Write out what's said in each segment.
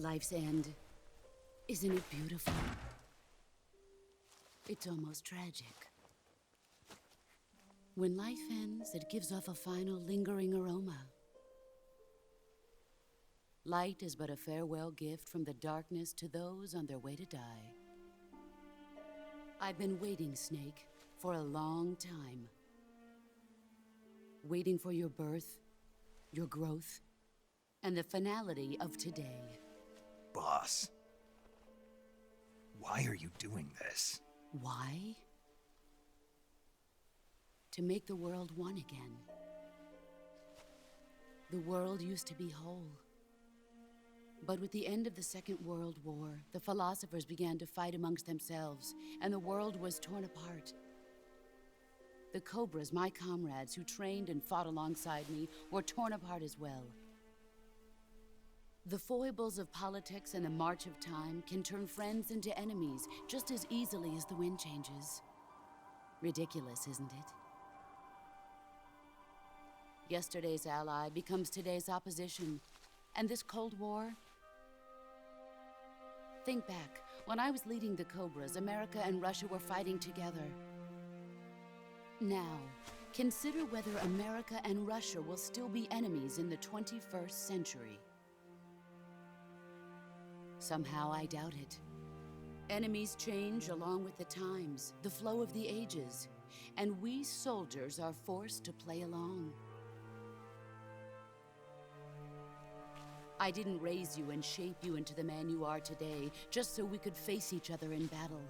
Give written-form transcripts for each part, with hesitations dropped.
Life's end. Isn't it beautiful? It's almost tragic. When life ends, it gives off a final lingering aroma. Light is but a farewell gift from the darkness to those on their way to die. I've been waiting, Snake, for a long time. Waiting for your birth, your growth, and the finality of today. Boss, why are you doing this? Why? To make the world one again. The world used to be whole. But with the end of the Second World War, the philosophers began to fight amongst themselves, and the world was torn apart. The Cobras, my comrades who trained and fought alongside me, were torn apart as well. The foibles of politics and the march of time can turn friends into enemies just as easily as the wind changes. Ridiculous, isn't it? Yesterday's ally becomes today's opposition, and this Cold War. Think back. When I was leading the Cobras, America and Russia were fighting together. Now, consider whether America and Russia will still be enemies in the 21st century. Somehow I doubt it. Enemies change along with the times, the flow of the ages, and we soldiers are forced to play along. I didn't raise you and shape you into the man you are today just so we could face each other in battle.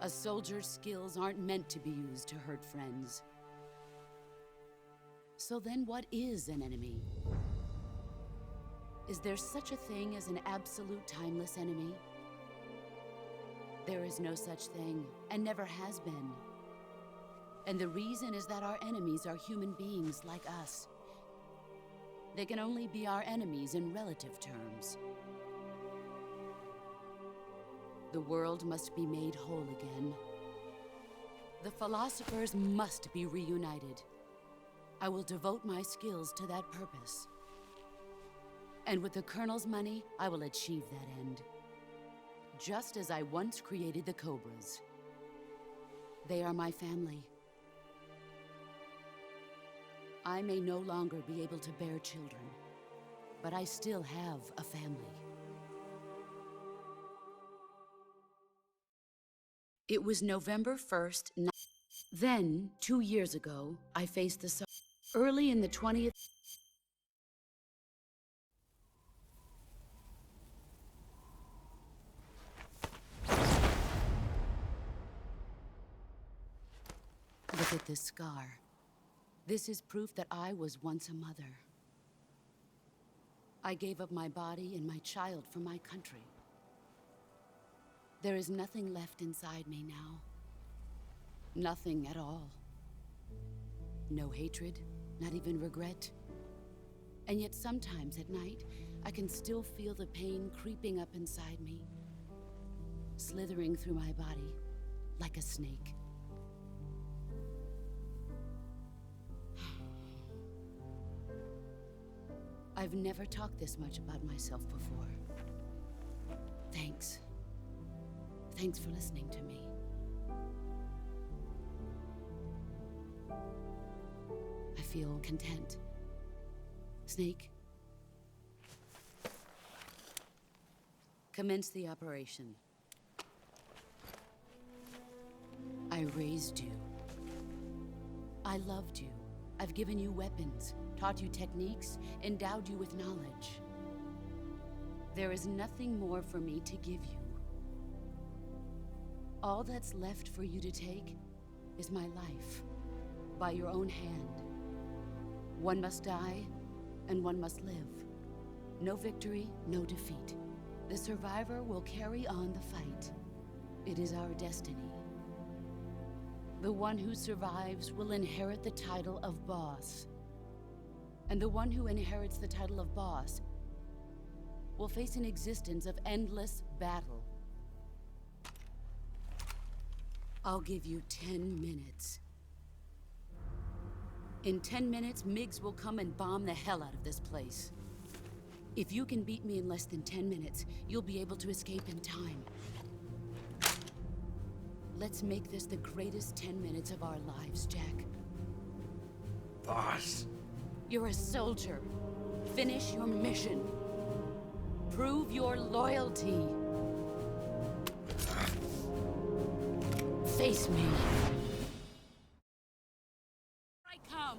A soldier's skills aren't meant to be used to hurt friends. So then what is an enemy? Is there such a thing as an absolute timeless enemy? There is no such thing, and never has been. And the reason is that our enemies are human beings like us. They can only be our enemies in relative terms. The world must be made whole again. The philosophers must be reunited. I will devote my skills to that purpose. And with the Colonel's money, I will achieve that end. Just as I once created the Cobras. They are my family. I may no longer be able to bear children, but I still have a family. It was November 1st. Then, 2 years ago, I faced the sun. Early in the 20th. Look at this scar. This is proof that I was once a mother. I gave up my body and my child for my country. There is nothing left inside me now. Nothing at all. No hatred, not even regret. And yet sometimes at night, I can still feel the pain creeping up inside me, slithering through my body like a snake. I've never talked this much about myself before. Thanks. Thanks for listening to me. I feel content. Snake? Commence the operation. I raised you. I loved you. I've given you weapons, taught you techniques, endowed you with knowledge. There is nothing more for me to give you. All that's left for you to take is my life, by your own hand. One must die, and one must live. No victory, no defeat. The survivor will carry on the fight. It is our destiny. The one who survives will inherit the title of boss. And the one who inherits the title of boss will face an existence of endless battle. I'll give you 10 minutes. In 10 minutes, MiGs will come and bomb the hell out of this place. If you can beat me in less than 10 minutes, you'll be able to escape in time. Let's make this the greatest 10 minutes of our lives, Jack. Boss. You're a soldier. Finish your mission. Prove your loyalty. Face me. I come.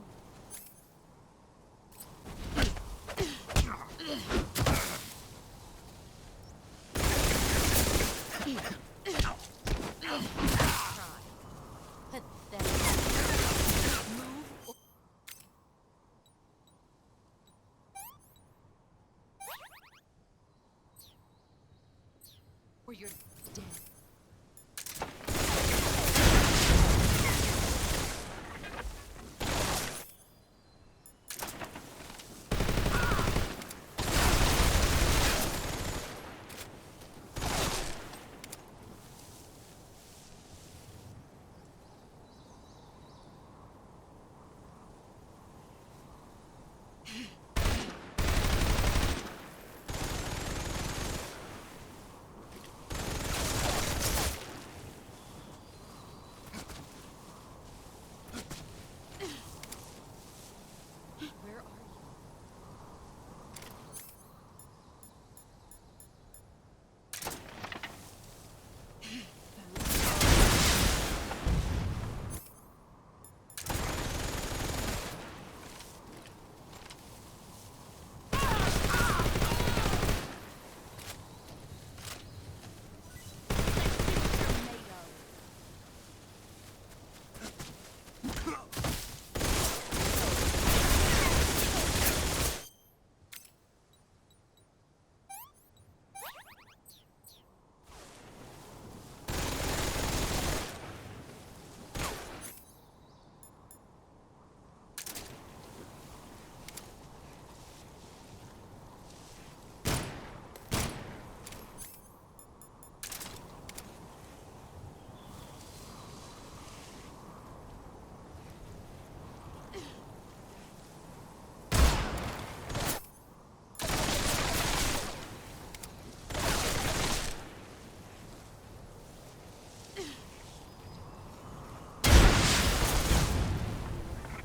Or you're dead. Where are you?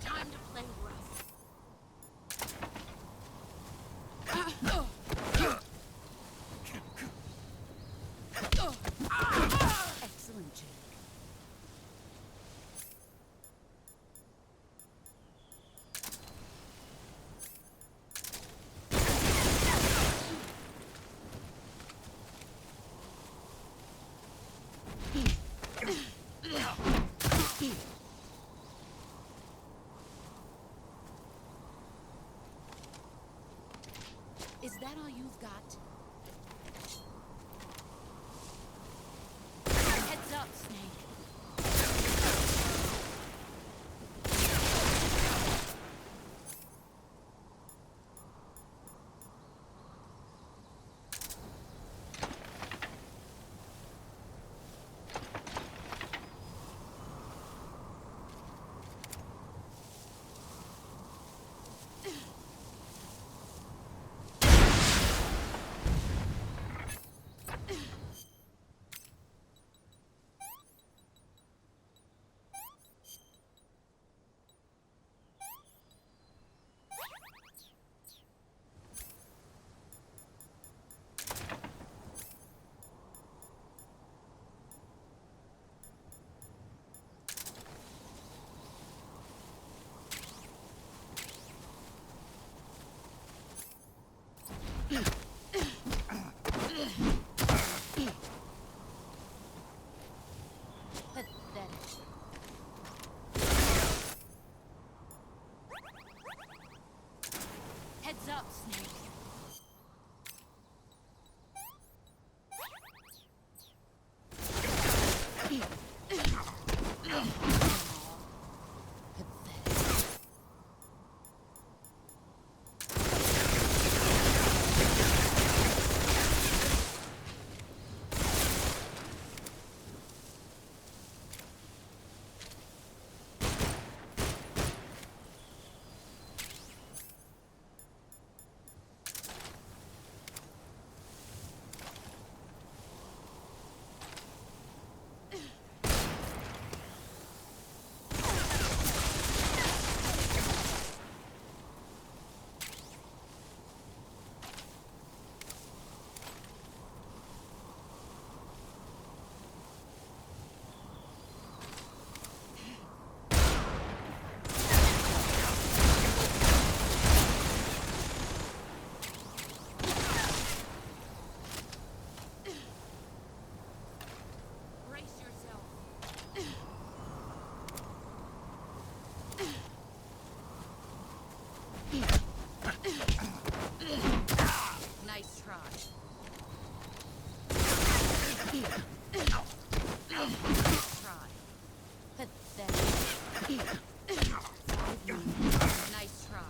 Time to play rough. Excellent, Jake. Is that all you've got? Heads up, Snake. Try. Pathetic. Nice try.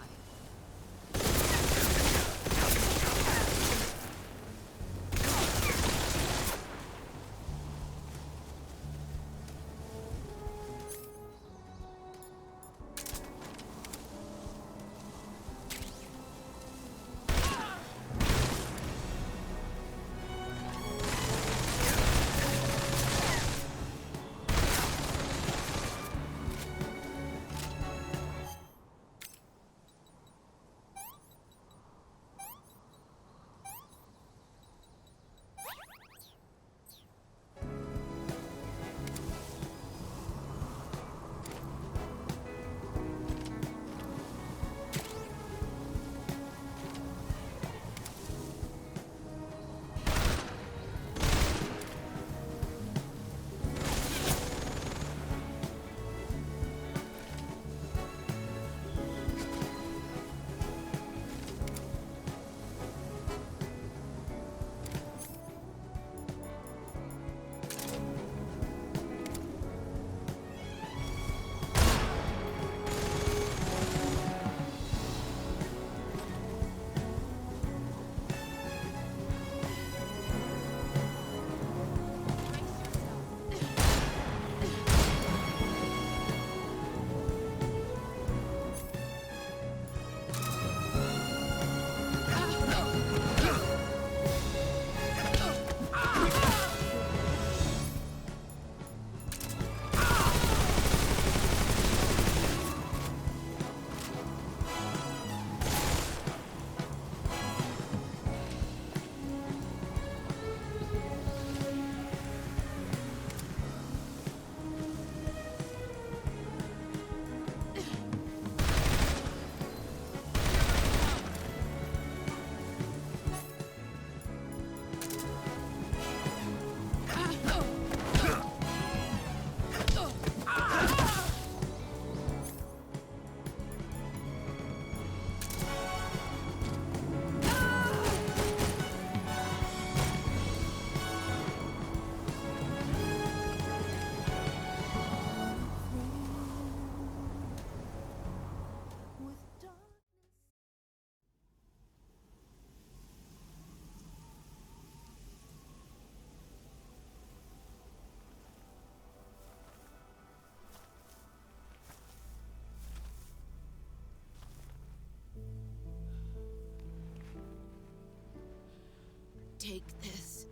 Take this.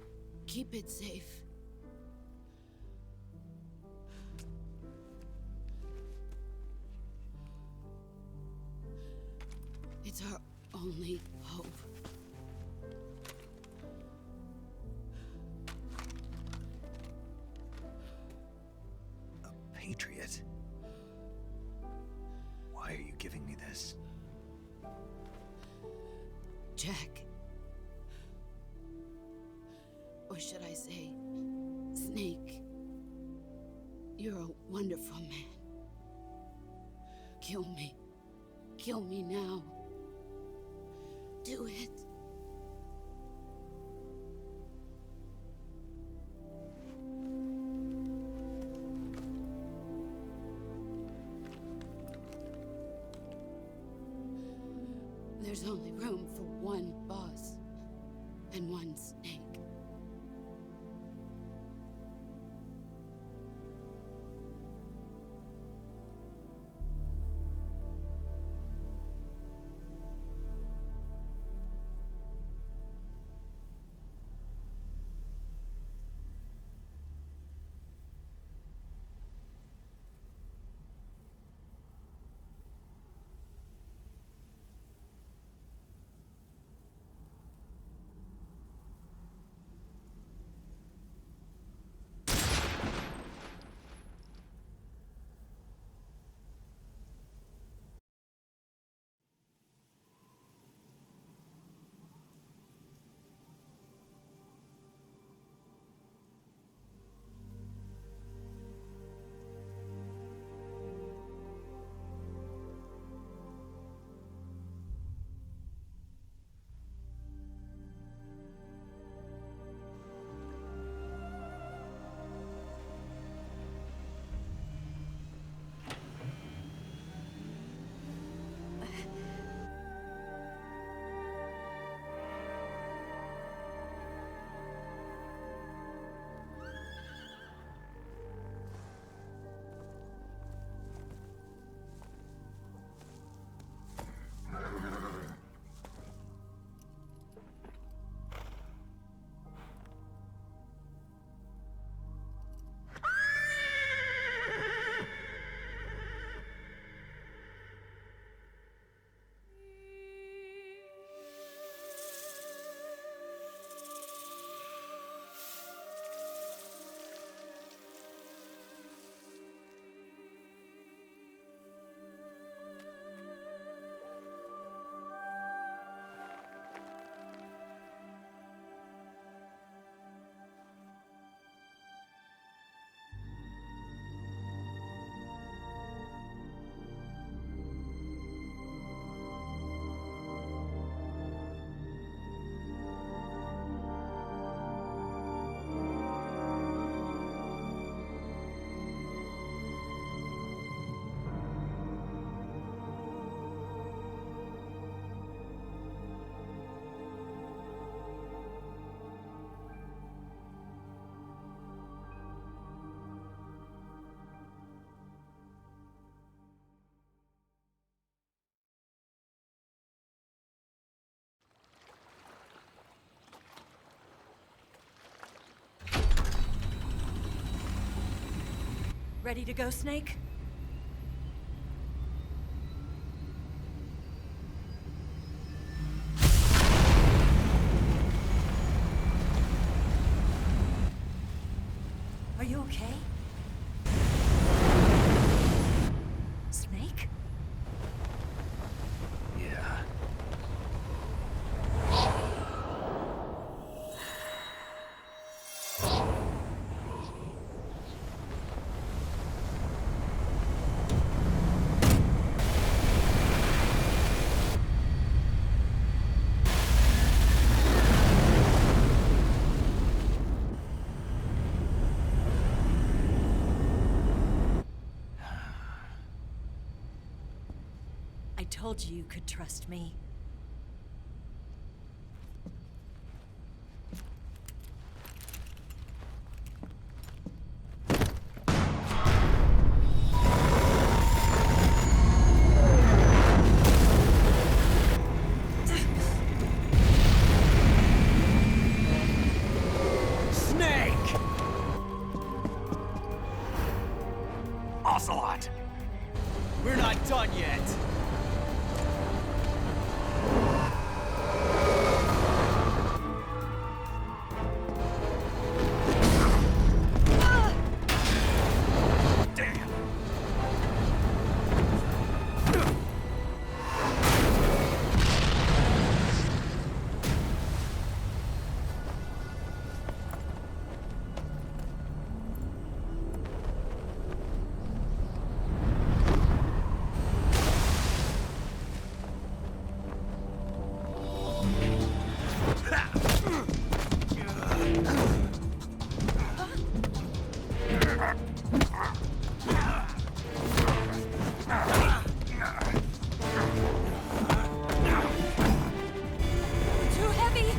Keep it safe. It's our only hope. A patriot? Why are you giving me this? Jack. Or should I say, Snake. You're a wonderful man. Kill me. Kill me now. Do it. There's only room for one boss and one Snake. Ready to go, Snake? Are you okay? Snake? Yeah. I told you you could trust me. Snake! Ocelot! We're not done yet. Damn! Too heavy!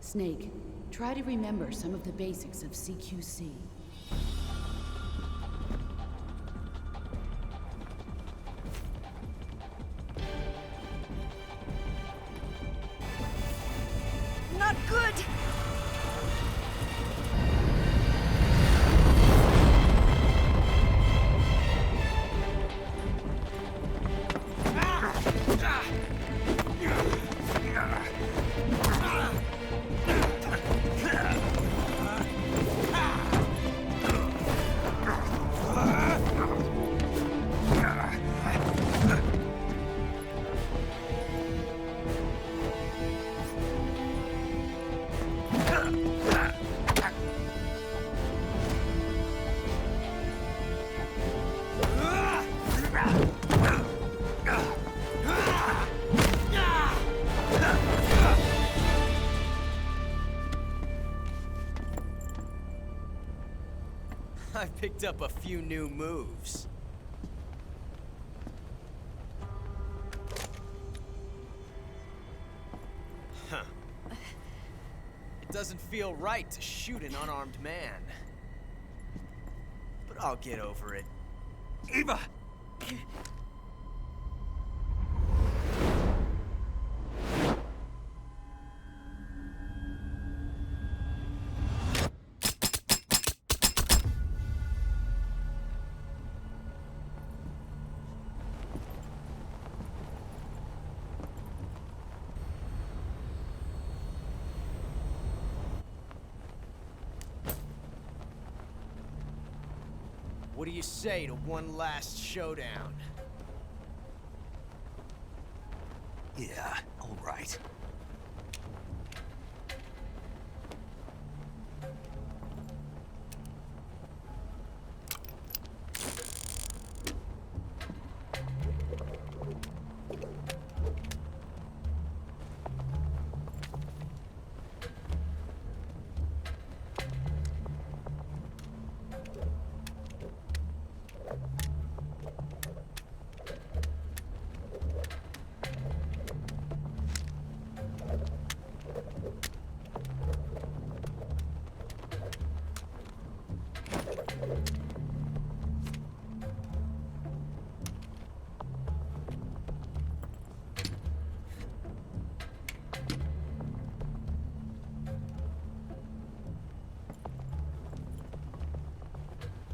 Snake, try to remember some of the basics of CQC. Not good! I picked up a few new moves. Huh. It doesn't feel right to shoot an unarmed man. But I'll get over it. Eva! What do you say to one last showdown? Yeah, all right.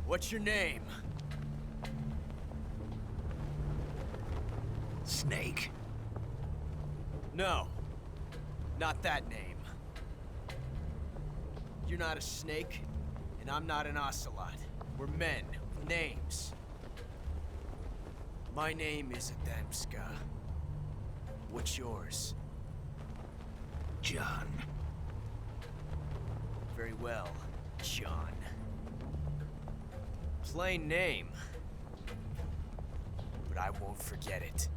What's your name? Snake. No. Not that name. You're not a snake, and I'm not an ocelot. We're men with names. My name is Adamska. What's yours? John. Very well, John. Plain name. But I won't forget it.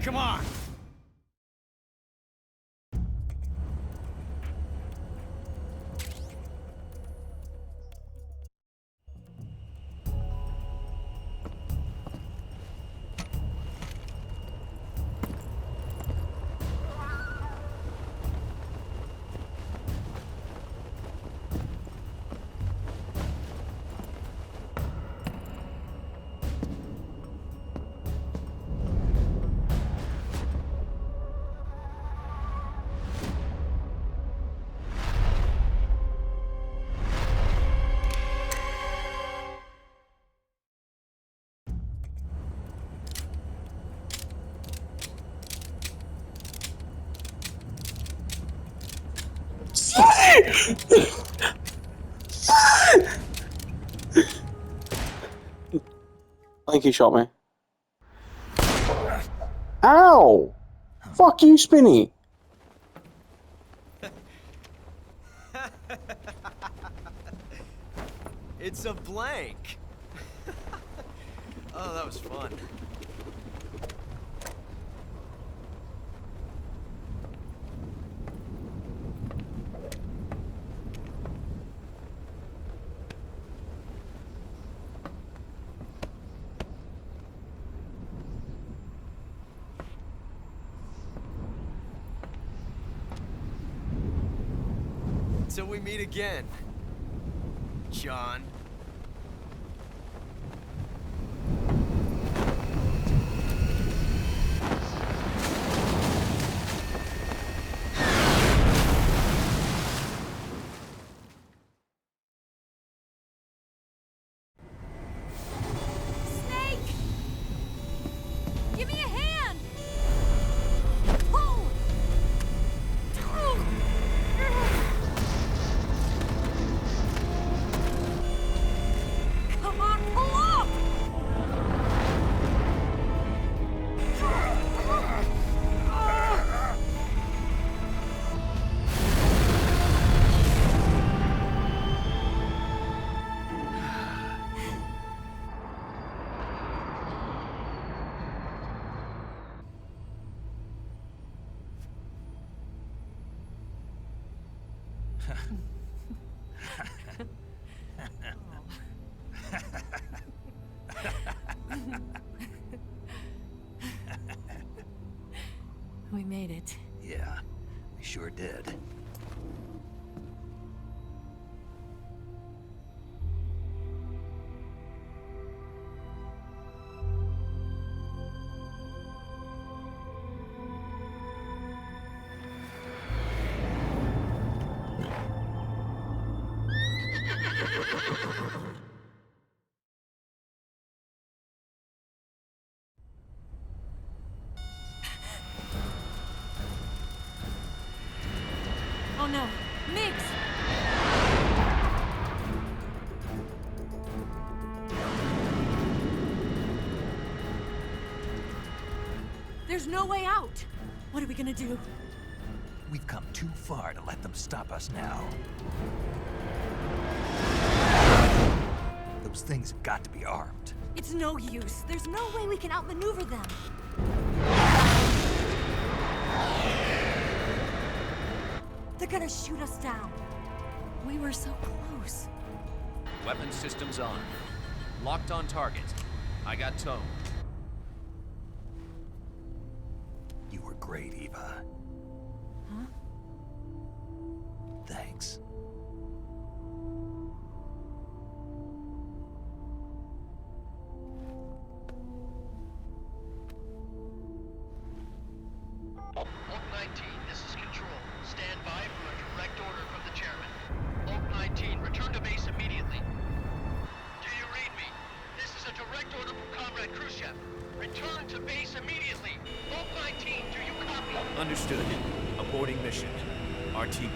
Come on! I think he shot me. Ow! Fuck you, Spinny! It's a blank. Oh, that was fun. Till we meet again, John. Snake! Give me a hand! Pull! Come on, pull up! We made it. Yeah, we sure did. Oh no, Miggs! There's no way out! What are we gonna do? We've come too far to let them stop us now. Those things have got to be armed. It's no use. There's no way we can outmaneuver them. They're gonna shoot us down. We were so close. Weapon systems on. Locked on target. I got towed. You were great, Eva. Huh? Thanks. Hulk 19 Direct order from Comrade Khrushchev. Return to base immediately. Both 19, do you copy? Understood. Aborting mission. RTB.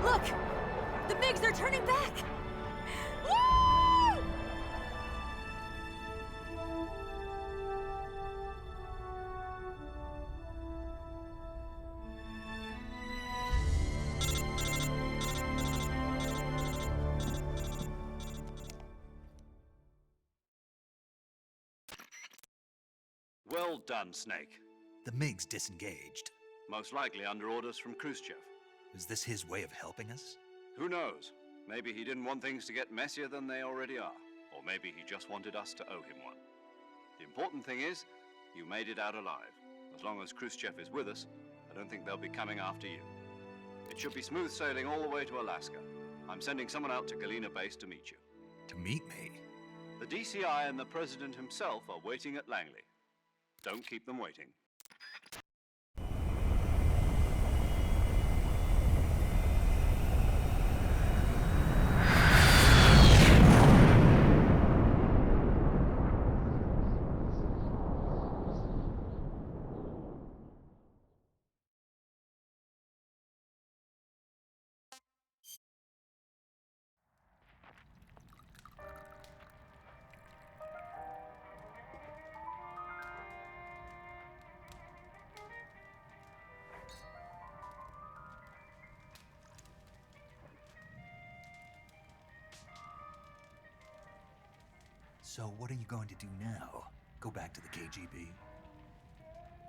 Look! The MiGs are turning back! Woo! Well done, Snake. The MiGs disengaged. Most likely under orders from Khrushchev. Is this his way of helping us? Who knows? Maybe he didn't want things to get messier than they already are. Or maybe he just wanted us to owe him one. The important thing is, you made it out alive. As long as Khrushchev is with us, I don't think they'll be coming after you. It should be smooth sailing all the way to Alaska. I'm sending someone out to Galena Base to meet you. To meet me? The DCI and the President himself are waiting at Langley. Don't keep them waiting. So what are you going to do now? Go back to the KGB?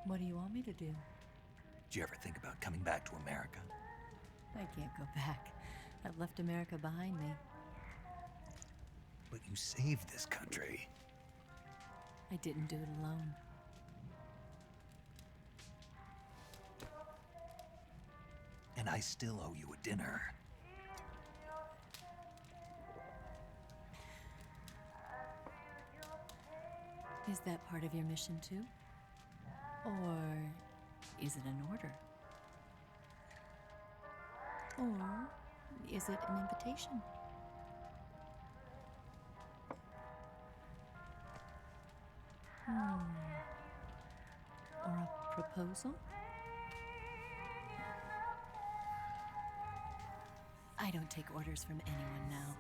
What do you want me to do? Did you ever think about coming back to America? I can't go back. I've left America behind me. But you saved this country. I didn't do it alone. And I still owe you a dinner. Is that part of your mission too? Or is it an order? Or is it an invitation? Or a proposal? I don't take orders from anyone now.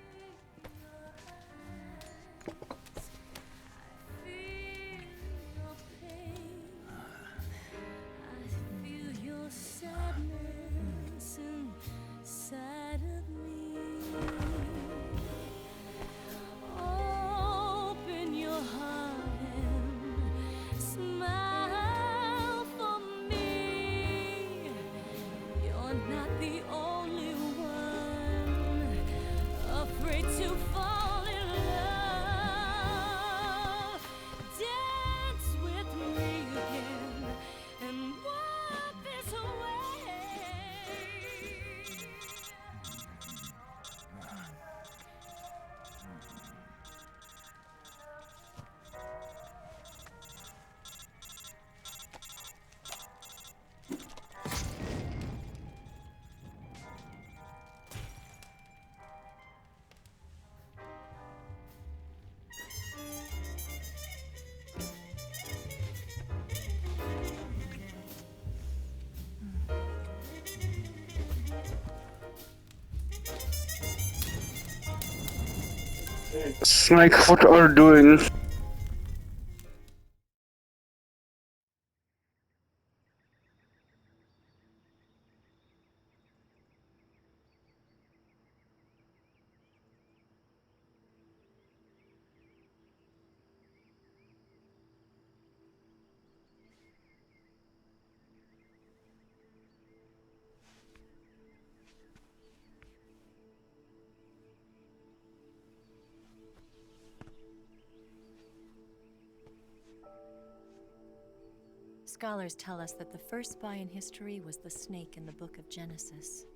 Snake, what are you doing? Scholars tell us that the first spy in history was the snake in the book of Genesis.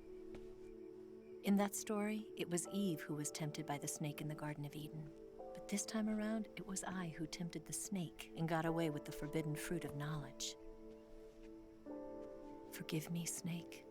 In that story, it was Eve who was tempted by the snake in the Garden of Eden. But this time around, it was I who tempted the snake and got away with the forbidden fruit of knowledge. Forgive me, Snake.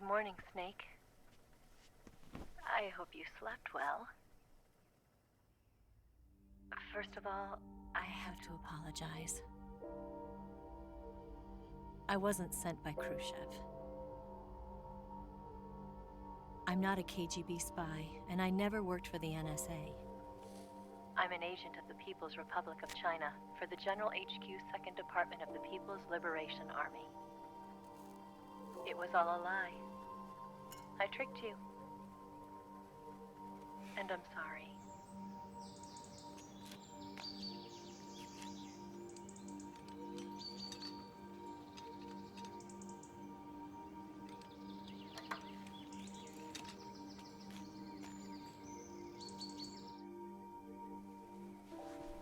morning, Snake. I hope you slept well. First of all, I have to apologize. I wasn't sent by Khrushchev. I'm not a KGB spy, and I never worked for the NSA. I'm an agent of the People's Republic of China for the General HQ 2nd Department of the People's Liberation Army. It was all a lie. I tricked you. And I'm sorry.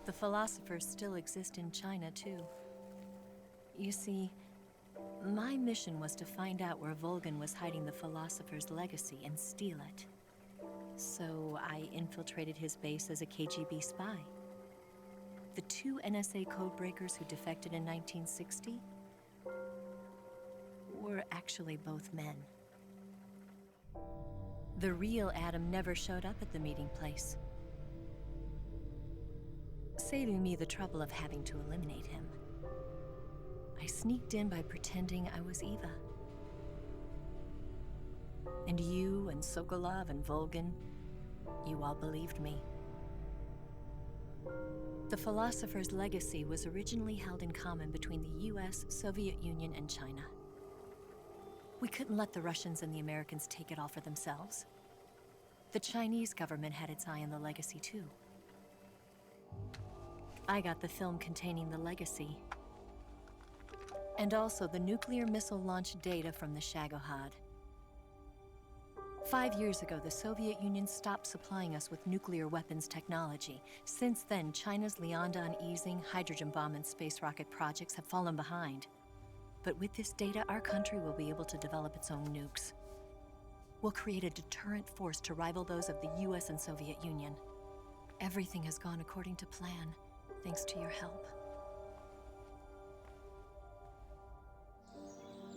The philosophers still exist in China, too. You see, my mission was to find out where Volgin was hiding the philosopher's legacy and steal it. So I infiltrated his base as a KGB spy. The 2 NSA codebreakers who defected in 1960 were actually both men. The real Adam never showed up at the meeting place, saving me the trouble of having to eliminate him. I sneaked in by pretending I was Eva. And you and Sokolov and Volgin, you all believed me. The philosopher's legacy was originally held in common between the US, Soviet Union, and China. We couldn't let the Russians and the Americans take it all for themselves. The Chinese government had its eye on the legacy, too. I got the film containing the legacy, and also the nuclear missile launch data from the Shagohod. 5 years ago, the Soviet Union stopped supplying us with nuclear weapons technology. Since then, China's Liaodong easing, hydrogen bomb, and space rocket projects have fallen behind. But with this data, our country will be able to develop its own nukes. We'll create a deterrent force to rival those of the US and Soviet Union. Everything has gone according to plan, thanks to your help.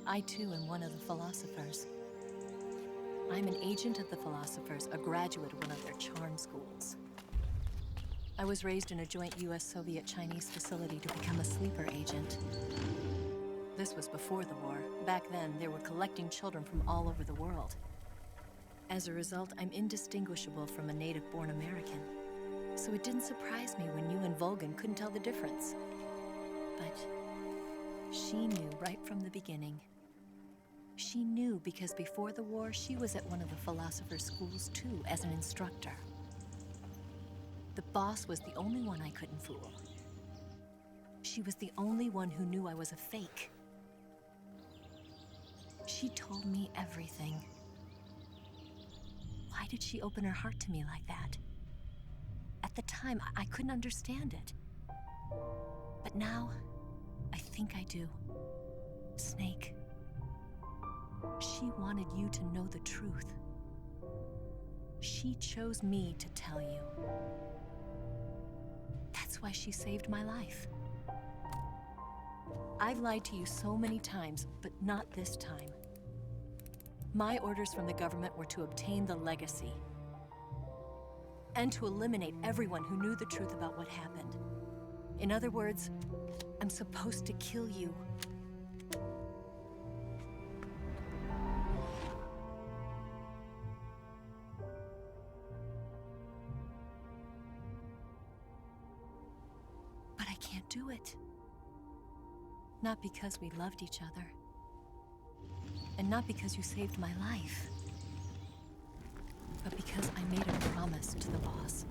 I too am one of the philosophers. I'm an agent of the philosophers, a graduate of one of their charm schools. I was raised in a joint US-Soviet-Chinese facility to become a sleeper agent. This was before the war. Back then, they were collecting children from all over the world. As a result, I'm indistinguishable from a native-born American. So it didn't surprise me when you and Volgin couldn't tell the difference. But she knew right from the beginning. She knew because before the war, she was at one of the philosopher's schools too, as an instructor. The boss was the only one I couldn't fool. She was the only one who knew I was a fake. She told me everything. Why did she open her heart to me like that? At the time, I couldn't understand it. But now, I think I do. Snake. She wanted you to know the truth. She chose me to tell you. That's why she saved my life. I've lied to you so many times, but not this time. My orders from the government were to obtain the legacy and to eliminate everyone who knew the truth about what happened. In other words, I'm supposed to kill you. But I can't do it. Not because we loved each other. And not because you saved my life. But because I made a promise to the boss.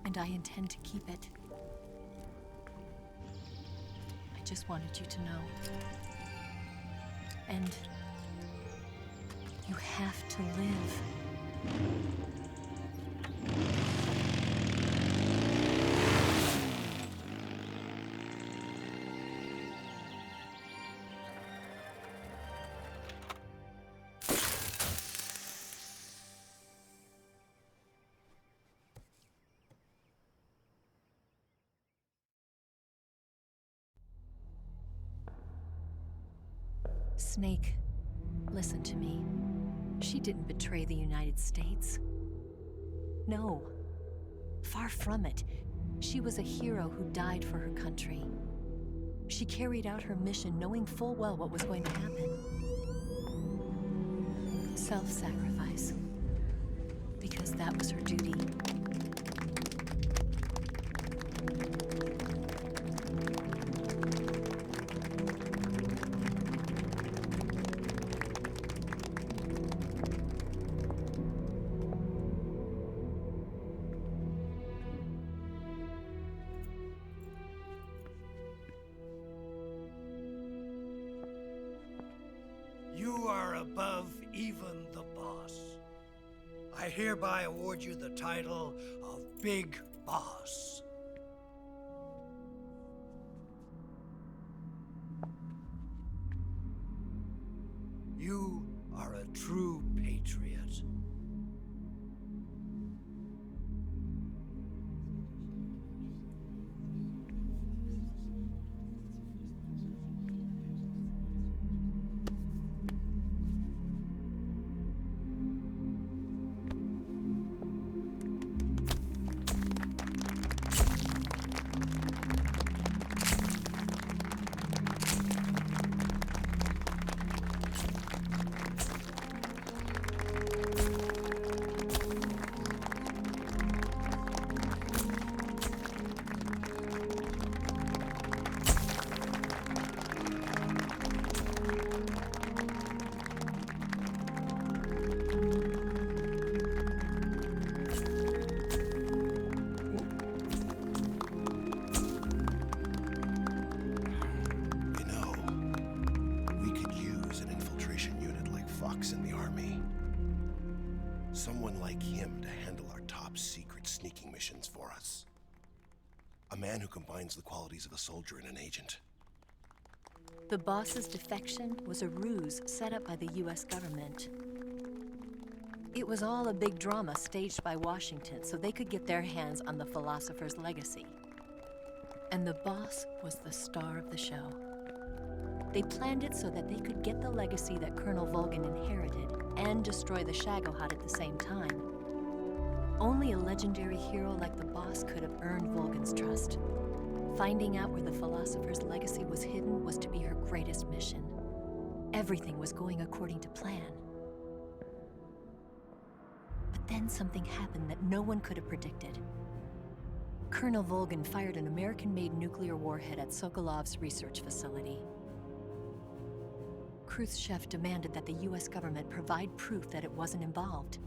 And I intend to keep it. I just wanted you to know. And you have to live. Snake, Listen to me. She didn't betray the United States. No. Far from it. She was a hero who died for her country. She carried out her mission knowing full well what was going to happen. Self-sacrifice. Because that was her duty. You are above even the boss. I hereby award you the title of Big Boss. You are a true patriot. Someone like him to handle our top secret sneaking missions for us. A man who combines the qualities of a soldier and an agent. The boss's defection was a ruse set up by the US government. It was all a big drama staged by Washington so they could get their hands on the philosopher's legacy. And the boss was the star of the show. They planned it so that they could get the legacy that Colonel Volgin inherited and destroy the Shagohod at the same time. Only a legendary hero like the boss could have earned Volgin's trust. Finding out where the philosopher's legacy was hidden was to be her greatest mission. Everything was going according to plan. But then something happened that no one could have predicted. Colonel Volgin fired an American-made nuclear warhead at Sokolov's research facility. Khrushchev demanded that the US government provide proof that it wasn't involved.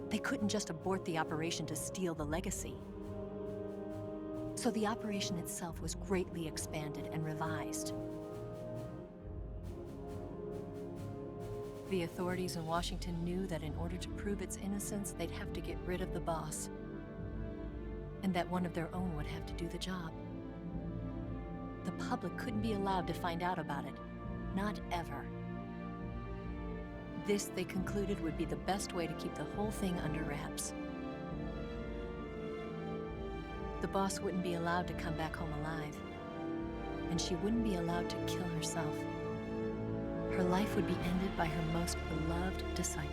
They couldn't just abort the operation to steal the legacy. So the operation itself was greatly expanded and revised. The authorities in Washington knew that in order to prove its innocence, they'd have to get rid of the boss, and that one of their own would have to do the job. The public couldn't be allowed to find out about it. Not ever. This, they concluded, would be the best way to keep the whole thing under wraps. The boss wouldn't be allowed to come back home alive, and she wouldn't be allowed to kill herself. Her life would be ended by her most beloved disciple.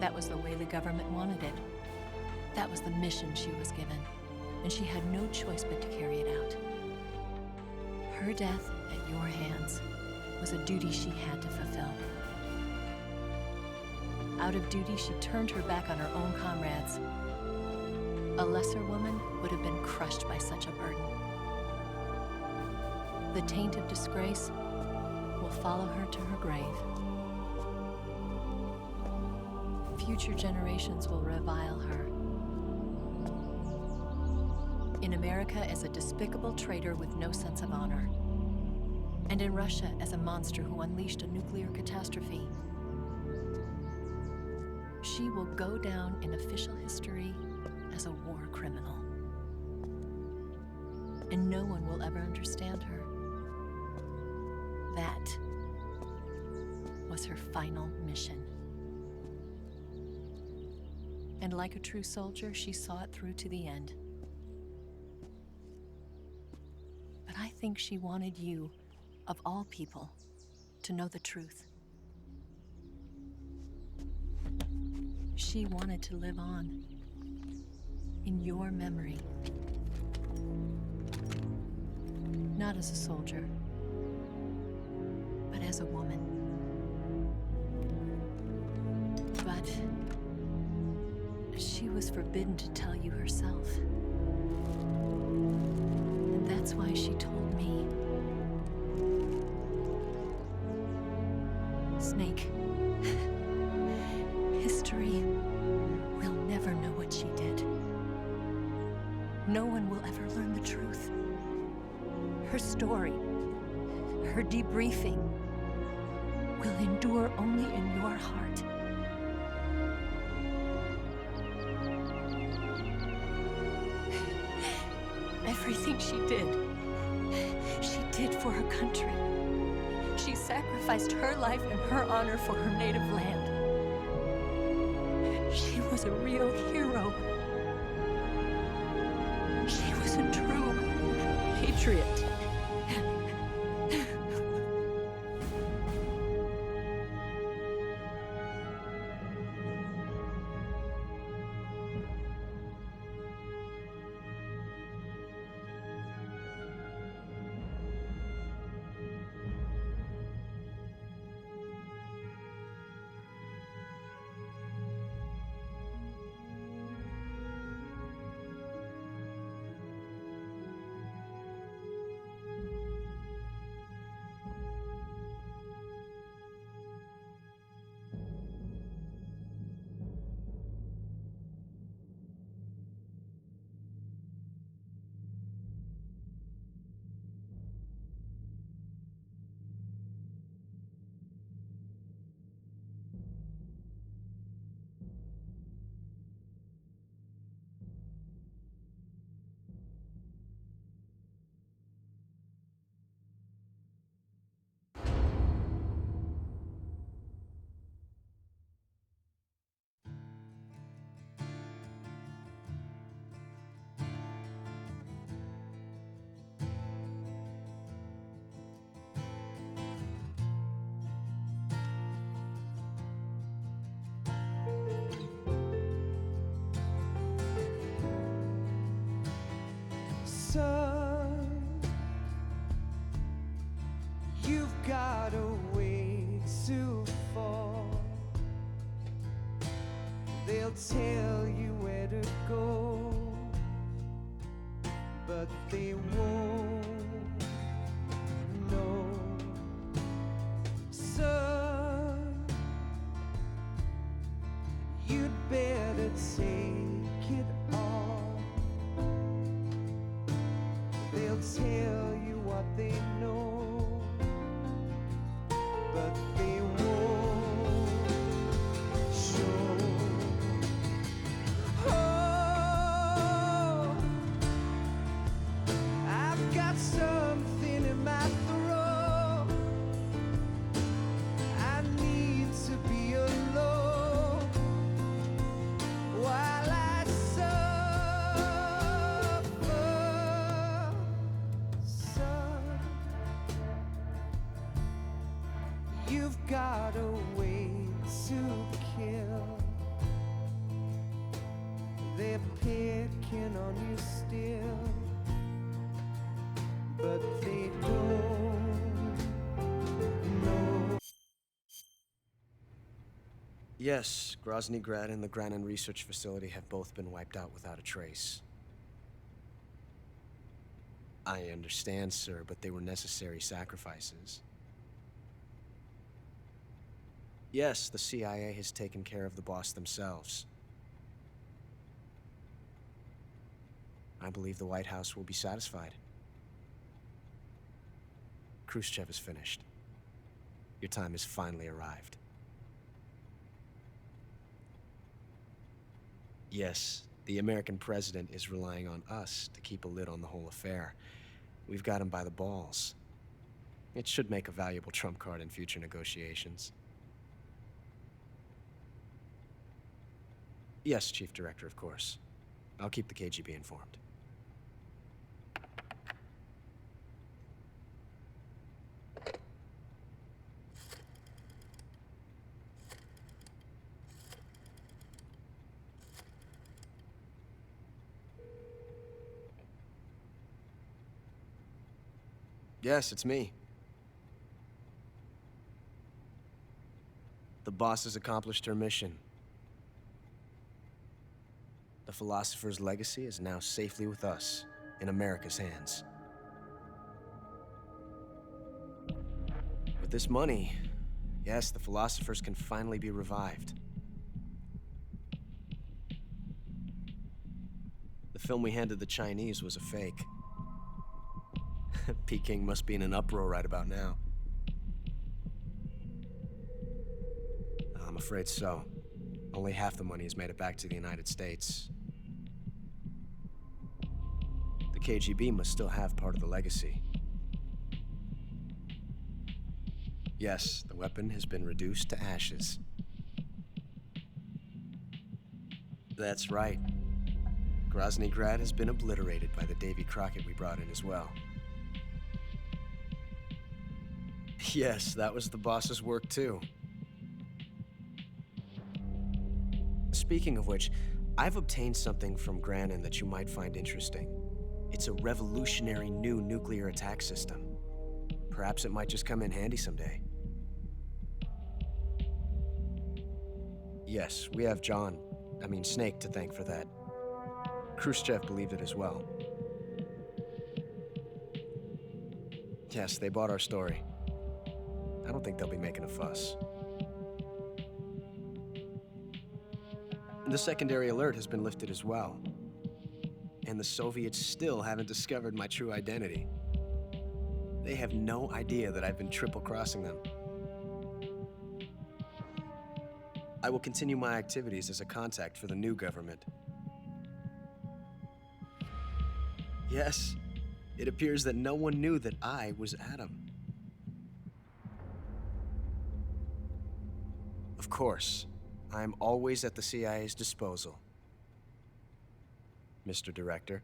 That was the way the government wanted it. That was the mission she was given, and she had no choice but to carry it out. Her death at your hands was a duty she had to fulfill. Out of duty, she turned her back on her own comrades. A lesser woman would have been crushed by such a burden. The taint of disgrace will follow her to her grave. Future generations will revile her. In America as a despicable traitor with no sense of honor. And in Russia as a monster who unleashed a nuclear catastrophe. She will go down in official history as a war criminal. And no one will ever understand her. That was her final mission. And like a true soldier, she saw it through to the end. But I think she wanted you of all people, to know the truth. She wanted to live on, in your memory. Not as a soldier, but as a woman. But she was forbidden to tell you herself. And that's why she told me. Snake, history will never know what she did. No one will ever learn the truth. Her story, her debriefing, will endure only in your heart. Everything she did for her country. She sacrificed her life and her honor for her native land. She was a real hero. She was a true patriot. Son, you've got a way to fall. They'll tell you where to go, but they won't know. Son, you'd better take it all. They'll tell you what they know, but they won't show. Oh, I've got something in my throat. I need to be alone while I suffer. Son, you've got a way to kill. They're picking on you still, but they don't know. Yes, Grozny Grad and the Granin Research Facility have both been wiped out without a trace. I understand, sir, but they were necessary sacrifices. Yes, the CIA has taken care of the boss themselves. I believe the White House will be satisfied. Khrushchev is finished. Your time has finally arrived. Yes, the American president is relying on us to keep a lid on the whole affair. We've got him by the balls. It should make a valuable trump card in future negotiations. Yes, Chief Director, of course. I'll keep the KGB informed. Yes, it's me. The boss has accomplished her mission. The philosopher's legacy is now safely with us, in America's hands. With this money, yes, the philosophers can finally be revived. The film we handed the Chinese was a fake. Peking must be in an uproar right about now. I'm afraid so. Only half the money has made it back to the United States. The KGB must still have part of the legacy. Yes, the weapon has been reduced to ashes. That's right. Grozny Grad has been obliterated by the Davy Crockett we brought in as well. Yes, that was the boss's work too. Speaking of which, I've obtained something from Granin that you might find interesting. It's a revolutionary new nuclear attack system. Perhaps it might just come in handy someday. Yes, we have Snake to thank for that. Khrushchev believed it as well. Yes, they bought our story. I don't think they'll be making a fuss. The secondary alert has been lifted as well. And the Soviets still haven't discovered my true identity. They have no idea that I've been triple-crossing them. I will continue my activities as a contact for the new government. Yes, it appears that no one knew that I was Adam. Of course, I am always at the CIA's disposal, Mr. Director.